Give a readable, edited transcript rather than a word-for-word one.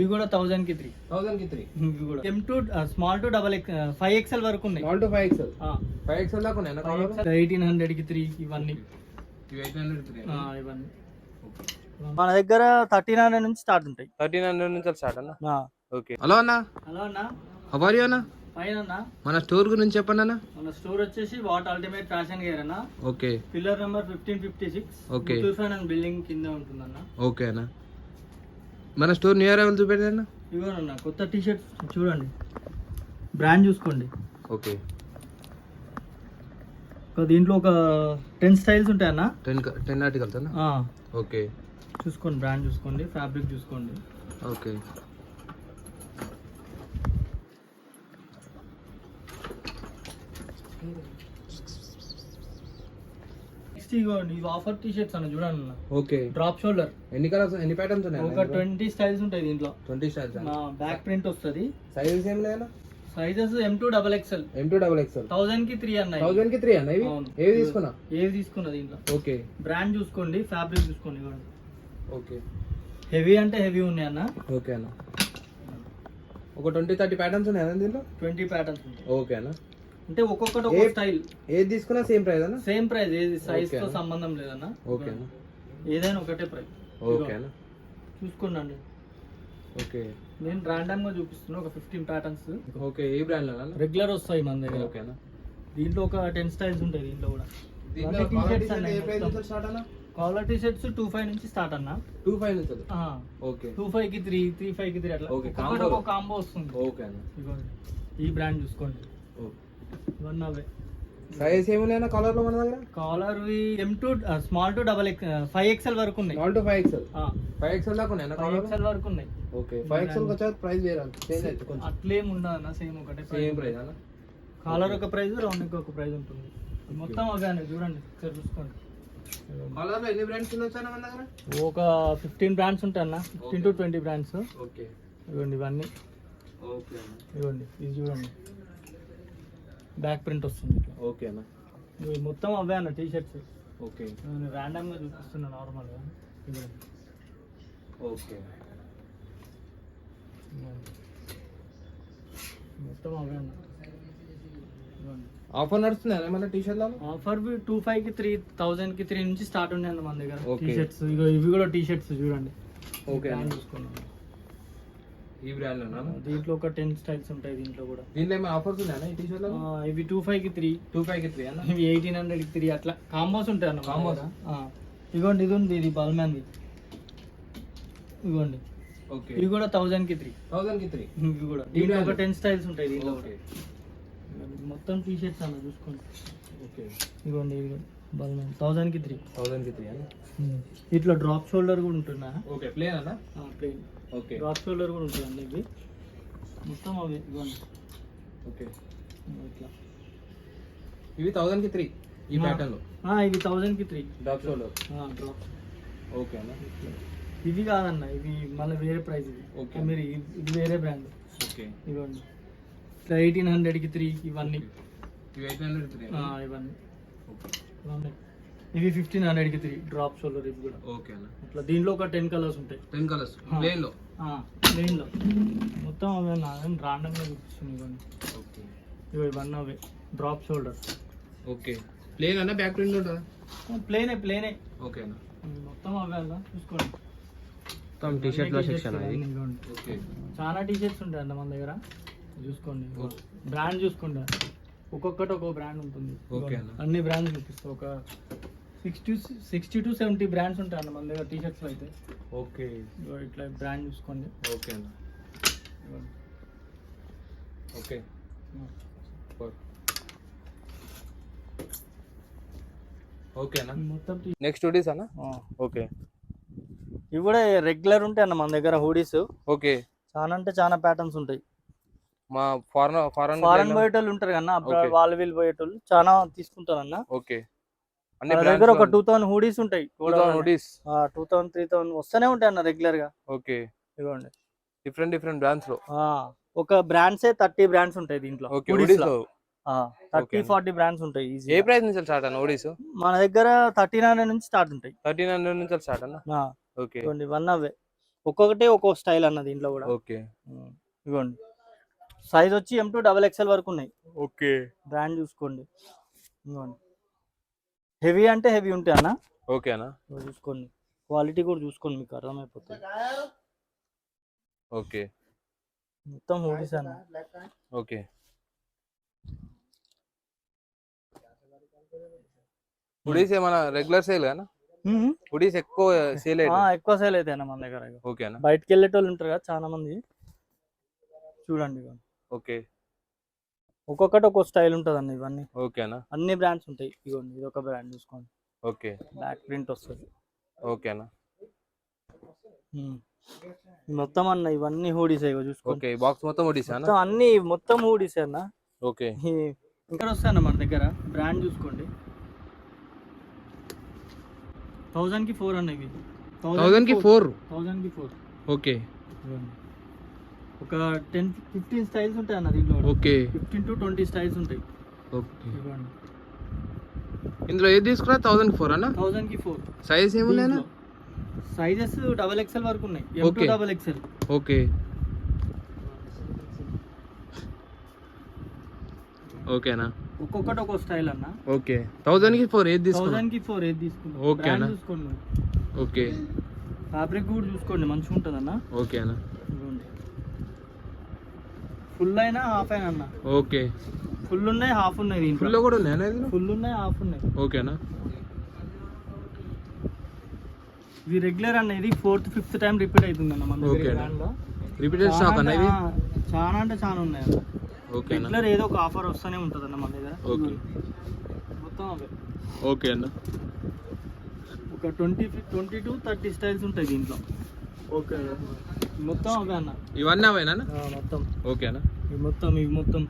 ఇవి కూడా 1000 కి 3. 1000 కి 3. ఇవి కూడా M2 small to double 5XL వరకు ఉన్నాయి. Small to 5XL. 5XL దాకా ఉన్నాయి. 1800 కి 3 ఇవన్నీ. ఇవి 1800 కి 3. ఇవన్నీ మన దగ్గర 1300 నుంచి స్టార్ట్ ఉంటాయి. 1300 నుంచి స్టార్ట్ అన్న. ఓకే. హలో అన్న. హలో అన్న. హౌ ఆర్ యు అన్న? ఫైన్ అన్న. మన స్టోర్ గురించి చెప్పండి అన్న. మన స్టోర్ వచ్చేసి వాట్ అల్టిమేట్ ఫ్యాషన్ గేర్ అన్న. Okay. Pillar number 1556. Okay. Finance building కింద ఉంటుందన్న. ఓకే అన్న. మన స్టోర్ న్యూ అరైవల్ చూపెట్టండి. ఇవ్వనన్న కొత్త టీ షర్ట్స్ చూడండి, బ్రాండ్ చూసుకోండి. ఓకే. దీంట్లో ఒక 10 స్టైల్స్ ఉంటాయన్న. 10 ఆర్టికల్స్ అన్న. ఓకే. చూసుకోండి, బ్రాండ్ చూసుకోండి, ఫ్యాబ్రిక్ చూసుకోండి. ఓకే. ఇవి ఆఫర్ టీ షర్ట్స్ అన్న చూడండి అన్న. ఓకే. Drop shoulder. ఎన్ని కలర్స్, ఎన్ని ప్యాటర్న్స్ ఉన్నాయి? ఒక 20 స్టైల్స్ ఉంటాయి దీంట్లో. 20 స్టైల్స్. బ్యాక్ ప్రింట్ వస్తుంది. సైజెస్ ఏం లేనా? Sizes M2 XXL. M2 XXL 1000 కి 3 అన్న. 1000 కి 3 అన్న. ఇవి ఏవి తీసుకున్నా? ఏవి తీసుకున్నా దీంట్లో. ఓకే. బ్రాండ్ చూసుకోండి, ఫ్యాబ్రిక్ చూసుకోండి. ఓకే. హెవీ అంటే హెవీ ఉన్నాయి అన్న. ఓకే అన్న. ఒక 20-30 ప్యాటర్న్స్ ఉన్నాయి అన్న దీంట్లో. 20 ప్యాటర్న్స్ ఉంటాయి. ఓకే అన్న. అంటే ఒక్కొక్కటి ఒక్కొక్క స్టైల్. ఏది తీసుకున్నా సేమ్ ప్రైస్ అన్న? సేమ్ ప్రైస్, ఏది సైజ్ తో సంబంధం లేదన్న. ఓకే అన్న. ఏదైనా ఒకటే ప్రైస్. ఓకే అన్న. చూసుకోండి. ఓకే. నేను రాండమ్ గా చూపిస్తున్నా ఒక 15 ప్యాటర్న్స్. ఓకే. ఏ బ్రాండ్ అన్న? రెగ్యులర్ వస్తాయి మన దగ్గర. ఓకే అన్న. దీంట్లో ఒక 10 స్టైల్స్ ఉంటాయి దీంట్లో కూడా. దీంట్లో టీ-షర్ట్స్ అన్న ఏ ప్రైస్ నుంచి స్టార్ట్ అన్న? కాలర్ టీ షర్ట్స్ 25 నుంచి స్టార్ట్ అన్న. 25 నుంచి. ఓకే. 25 కి 3, 35 కి 3 అట్లా. ఓకే. ఒక కాంబో వస్తుంది. ఓకే అన్న. ఇదిగోండి, ఈ బ్రాండ్ చూసుకోండి. ఇవన్నీ అవే. సైజ్ ఏమున్నాయన్న కాలర్ లో మన దగ్గర? Caller M2 small to double 5XL వరకు ఉన్నాయి. Small to 5XL. 5XL దాకా ఉన్నాయి. 5XL వరకు ఉన్నాయి. ఓకే. 5XL కి వచ్చే ప్రైస్ వేరే చేంజ్ అయితే కొంచెం. అట్లేం ఉండదన్న, సేమ్ ఒకటే సేమ్ ప్రైస్ అన్న. కాలర్ ఒక ప్రైస్, రౌండ్ ఒక ప్రైస్ ఉంటుంది. మొత్తం అవే చూడండి, ఒకసారి చూసుకోండి. కాలర్ లో ఎన్ని బ్రాండ్స్ ఉన్నాయి మన దగ్గర? ఒక 15 బ్రాండ్స్ ఉంటాయి అన్న. 15 to 20 బ్రాండ్స్. ఓకే. ఇవ్వండి ఇవన్నీ. ఓకే అన్న. ఇవ్వండి, ఇది చూడండి, బ్యాక్ ప్రింట్ వస్తుంది. ఓకే అన్న. ఇవి మొత్తం అవే అన్న టీ షర్ట్స్. ఓకే. నేను ర్యాండమ్ గా చూపిస్తున్నా నార్మల్గా. ఓకే. మొత్తం అవే అన్న. ఆఫర్ నడుస్తుంది మన టీ షర్ట్ లో? ఆఫర్ 25 కి 3, 1000 కి 3 నుంచి స్టార్ట్ ఉన్నాయి అన్న మన దగ్గర టీ షర్ట్స్. ఇవి కూడా టీ షర్ట్స్ చూడండి. ఓకే. చూసుకున్నాం ఈ బ్రాండ్ లో. దీంట్లో ఒక 10 స్టైల్స్ ఉంటాయి దీంట్లో కూడా. దీంట్లో ఏమైనా ఆఫర్స్ ఉన్నాయా ఈ టీ షర్ట్ లో? ఇవి 25 కి 3. 25 కి 3 అన్న. ఇవి 1800 కి 3 అట్లా కాంబోస్ ఉంటాయి అన్న. కాంబోస్. ఇదిగోండి, ఇది ఉంది, ఇది బల్మాన్ది. ఇదిగోండి. ఓకే. ఇవి కూడా 1000 కి 3. 1000 కి 3. ఇవి కూడా దీంట్లో ఒక 10 స్టైల్స్ ఉంటాయి దీంట్లో. మొత్తం టీ షర్ట్స్ అన్న చూసుకోండి. ఓకే. ఇదిగోండి, ఇది బల్మాన్ 1000 కి 3. 1000 కి 3 అన్న. ఇట్లా డ్రాప్ షోల్డర్ కూడా ఉంటుందా? ఓకే. ప్లేన్ అన్న. ప్లేన్. ఓకే. డ్రాప్ షోల్డర్ కూడా ఉంటుంది ఇవి మొత్తం అవి. ఇవ్వండి. ఓకే. ఇట్లా ఇవి 1000 కి 3 ఈ ప్యాటర్న్ లో. ఇవి 1000 కి 3 డ్రాప్ షోల్డర్. డ్రాప్. ఓకే అన్న. ఇవి కాదన్న, ఇవి మళ్ళీ వేరే ప్రైస్. ఇది ఓకే. మీరు ఇది వేరే బ్రాండ్. ఓకే. ఇవ్వండి, ఇట్లా 1800 కి 3 ఇవన్నీ. ఇవి 1800 కి 3 ఇవన్నీ. ఓకే. ఇవి 1500 కి 3 డ్రాప్ షోల్డర్. ఇవి కూడా ఓకే అన్న. అట్లా దీంట్లో ఒక 10 కలర్స్ ఉంటాయి. 10 కలర్స్ ప్లేన్ లో. ప్లేన్ లో మొత్తం అవే రాండమ్ గా చూపిస్తుంది. ఇవ్వండి. ఓకే. ఇవన్నీ అవే డ్రాప్ షోల్డర్. ఓకే. ప్లేన్ అన్న, బ్యాక్ ప్రింట్ ఉంటుందా? ప్లేనే. ఓకే అన్న. మొత్తం అవే అన్న చూసుకోండి. మొత్తం టీ షర్ట్ లో సెక్షన్ అది. ఓకే. చాలా టీ షర్ట్స్ ఉంటాయి అన్న మన దగ్గర, చూసుకోండి. బ్రాండ్ చూసుకోండి, ఒక్కొక్కటి ఒక్కొక్క బ్రాండ్ ఉంటుంది. ఓకే అన్న. అన్ని బ్రాండ్స్ చూపిస్తా. ఒక 60 to 70 బ్రాండ్స్ ఉంటాయి అన్న మన దగ్గర టీ షర్ట్స్ అయితే. ఓకే. ఇట్లా బ్రాండ్ చూసుకోండి. ఓకే అన్న. ఓకే. ఓకే అన్న. మొత్తం నెక్స్ట్ హుడీస్ అన్న. ఓకే. ఇవి కూడా రెగ్యులర్ ఉంటాయి అన్న మన దగ్గర హుడీస్. ఓకే. చాలా అంటే చాలా ప్యాటర్న్స్ ఉంటాయి. మా ఫారెన్ పోయేటోళ్ళు ఉంటారు కన్నా, వాళ్ళు వీళ్ళు పోయేటోళ్ళు చాలా తీసుకుంటారు అన్న. ఓకే. మన దగ్గర ఒక 2000 హుడీస్ ఉంటాయి. 2000 హుడీస్ 2000, 3000 వస్తూనే ఉంటాయి అన్న రెగ్యులర్ గా. ఓకే. ఇదిగోండి, డిఫరెంట్ బ్రాండ్స్ లో. ఒక బ్రాండ్సే 30 బ్రాండ్స్ ఉంటాయి దీంట్లో. 30-40 బ్రాండ్స్ ఉంటాయి. ఏ ప్రైస్ నుంచి స్టార్ట్ అన్న హుడీస్? మన దగ్గర 1300 నుంచి స్టార్ట్ ఉంటాయి. 1300 నుంచి స్టార్ట్ అన్న. ఓకే. ఇవన్నీ అవే. ఒక్కొక్కటి ఒక్కొక్క స్టైల్ అన్న దీంట్లో కూడా. ఓకే ఇదిగోండి సైజ్ వచ్చి M2 XXL వరకు ఉన్నాయి. ఓకే బ్రాండ్ చూసుకోండి. ఇదిగోండి హెవీ అంటే హెవీ ఉంటాయి అన్న. ఓకేనా ఇదిగో చూసుకోండి క్వాలిటీ కూడా చూసుకోండి మీకు అర్థమైపోతుంది. ఓకే మొత్తం హూడీస్ అన్న. ఓకే హుడీస్ ఏమైనా రెగ్యులర్ సేల్ గానా? హుడీస్ ఎక్కువ సేల్ ఎక్కువ సేల్ అయితే అన్న మన దగ్గర. ఓకేనా బయటకు వెళ్ళేటోళ్ళు ఉంటారు కదా చాలా మంది. చూడండి ఇదిగోండి. ఓకే ఒక్కొక్కటి ఒక్కొక్క స్టైల్ ఉంటుంది అన్న. ఇవన్నీ ఓకేనా అన్ని బ్రాండ్స్ ఉంటాయి. ఇదిగోండి ఇది ఒక బ్రాండ్ చూసుకోండి. ఓకే బ్లాక్ ప్రింట్ వస్తుంది. ఓకేనా మొత్తం అన్న ఇవన్నీ హూడీస్ చూసుకోండి. ఓకే బాక్స్ మొత్తం హుడీస్ మొత్తం అన్ని మొత్తం హూడీస్ అన్న. ఓకే ఇంకా వస్తాయన్న మన దగ్గర బ్రాండ్ చూసుకోండి. 1000 కి 4 అన్న. ఇవి 1000 కి 4. ఓకే ఒక 10-15 స్టైల్స్ ఉంటాయి అన్న దీంట్లో. ఓకే 15 to 20 స్టైల్స్ ఉంటాయి. ఓకే ఇందులో ఏది తీసుకురా? 1000 కి 4 అన్న. 1000 కి 4 సైజ్ ఏమున్నాయన్నా? సైజెస్ XXL వరకు ఉన్నాయి. ఓకే. M2 XXL. ఓకే ఓకేనా ఒక్కొక్కటి ఒక్కొక్క స్టైల్ అన్న. ఓకే 1000 కి 4 ఏది తీసుకురా? 1000 కి 4 ఏది తీసుకుంటాం. ఓకేనా? చూసుకోండి. ఓకే ఫ్యాబ్రిక్ కూడా చూసుకోండి మంచిగా ఉంటుంది అన్న. ఓకేనా ఫుల్ అయినా హాఫ్ అయినా అన్న. ఓకే ఫుల్ ఉన్నాయి హాఫ్ ఉన్నాయి. దీంట్లో ఫుల్ కూడా ఉన్నాయా? ఫుల్ ఉన్నాయి హాఫ్ ఉన్నాయి. ఓకేనా ఇది రెగ్యులర్ అన్న. ఇది 4th 5th టైం రిపీట్ అవుతుంది అన్న మన దగ్గర. బ్రాండ్ లో రిపీటెడ్ స్టాక్ అన్న ఇది. చాలా అంటే చాలా ఉన్నాయి అన్న. ఓకేనా రెగ్యులర్ ఏదో ఒక ఆఫర్ వస్తూనే ఉంటుంది అన్న మన దగ్గర. ఓకే మొత్తం అవే. ఓకే అన్న ఒక 20 to 30 స్టైల్స్ ఉంటాయి దీంట్లో. ఓకే మొత్తం అవే అన్న. ఇవన్నీ అవేనా? మొత్తం ఓకేనా ఇవి మొత్తం